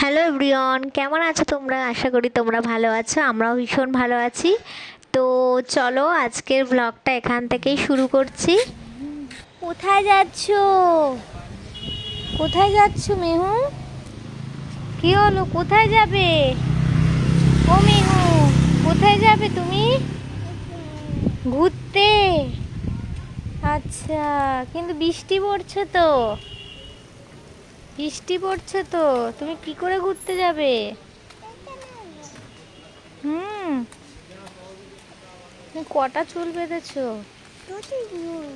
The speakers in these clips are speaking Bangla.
হ্যালো এভরিওয়ান, কেমন আছো তোমরা? আশা করি তোমরা ভালো আছো, আমরাও ভীষণ ভালো আছি। তো চলো আজকের ব্লগটা এখান থেকেই শুরু করছি। কোথায় যাচ্ছো? কোথায় যাচ্ছো মেহু? কি হলো, কোথায় যাবে? ও মেহু, কোথায় যাবে তুমি? ঘুরতে? আচ্ছা, কিন্তু বৃষ্টি পড়ছে তো। বৃষ্টি পড়ছে তো, তুমি কি করে ঘুরতে যাবে? তুমি কটা চুল বেঁধেছো?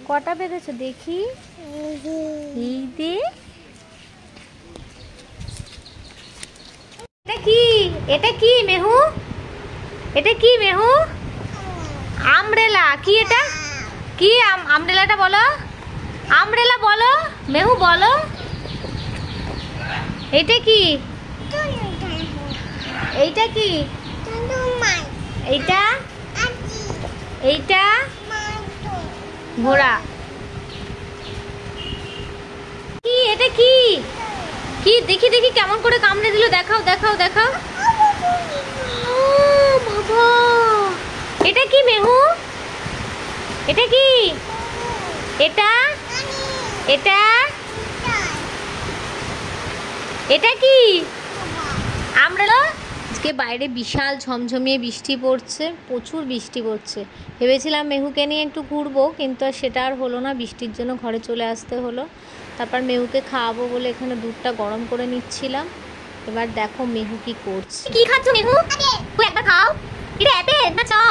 কটা বেঁধেছো দেখি? এই দে। এটা কি? এটা কি মেহু? এটা কি মেহু? আমব্রেলা? কি এটা? কি আমব্রেলাটা বলো? আমব্রেলা বলো মেহু, বলো। এটা কি? এইটা কি? এইটা? এইটা ঘোড়া। কি এটা? কি কি দেখি দেখি কেমন করে কামড়ে দিল, দেখাও দেখাও দেখাও। ও বাবা, এটা কি মেহু? এটা কি? এটা এটা এটা কি? আমব্রেলা। আজকে বাইরে বিশাল ঝমঝমিয়ে বৃষ্টি পড়ছে, প্রচুর বৃষ্টি পড়ছে। ভেবেছিলাম মেহুকে নিয়ে একটু ঘুরবো, কিন্তু আর সেটা আর হলো না, বৃষ্টির জন্য ঘরে চলে আসতে হলো। তারপর মেহুকে খাওয়াবো বলে এখানে দুধটা গরম করে নিচ্ছিলাম। এবার দেখো মেহু কি করছে। কি খাচ্ছ মেহু? তুই একবার খাও। এটা অ্যাপেল না চা?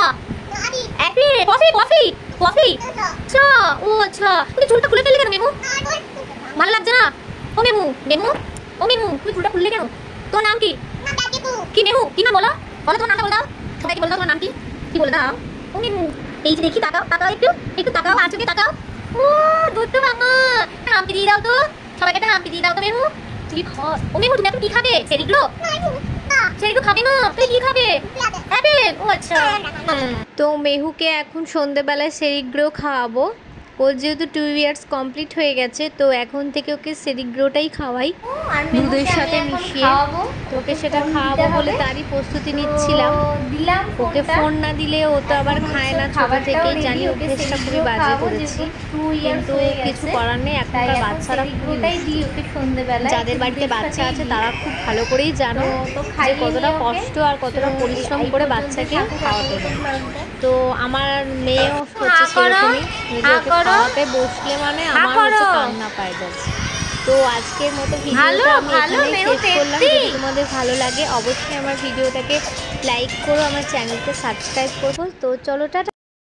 অ্যাপেল। কফি কফি কফি চা। ও আচ্ছা, তুমি চুলটা খুলে ফেললে কেন মেহু? ভালো লাগছে না? ও মেহু, মেহু, ও মেহু, তুমি চুলটা খুললে কেন? তোর নাম কি? কি মেহু, কি নাম বলো? বলো তোমার নামটা বলে দাও। সবাইকে বলে দাও তোমার নাম কি? কি বলে দাও? ও মেহু, এই যে দেখি, তাকাও তাকাও, একটু একটু তাকাও, আর চোখে তাকাও। ও দুধ মামা, হাম্পি দিয়ে দাও তো, সবাইকে একটা হাম্পি দিয়ে দাও তো মেহু। তুই খাও। ও মেহু, তুমি এখন কি খাবে? সেরিগুলো? সেরিগুলো খাবে না, তুই কি খাবে? অ্যাপেল। ও আচ্ছা। তো মেহুকে এখন সন্ধ্যেবেলায় সেরিগ্রো খাওয়াবো। ওর যেহেতু 2 ইয়ার্স কমপ্লিট হয়ে গেছে, তো এখন থেকে ওকে সেরিগ্রোটাই খাওয়াই দুধের সাথে মিশিয়ে। ওকে সেটা খাওয়াবো বলে তারই প্রস্তুতি নিচ্ছিলাম। ওকে ফোন না দিলে ও তো আবার খায় না, ছোট থেকেই জানি অভ্যেসটা খুবই বাজে করেছি, কিন্তু কিছু করার নেই। এখনকার বাচ্চারা যাদের বাড়িতে বাচ্চা আছে তারা খুব ভালো করেই জানো যে কতটা কষ্ট আর কতটা পরিশ্রম করে বাচ্চাকে খাওয়াতে হয়। তো আমার মেয়েও হচ্ছে সেরকমই, খাওয়াতে বসলে মানে আমার হচ্ছে কান্না পায় যাচ্ছে। তো আজকের মতো ভিডিওটা আমি এখানেই শেষ করলাম। যদি তোমাদের ভালো লাগে অবশ্যই আমার ভিডিওটাকে লাইক করো, আমার চ্যানেলকে সাবস্ক্রাইব করো। তো চলো টাটা।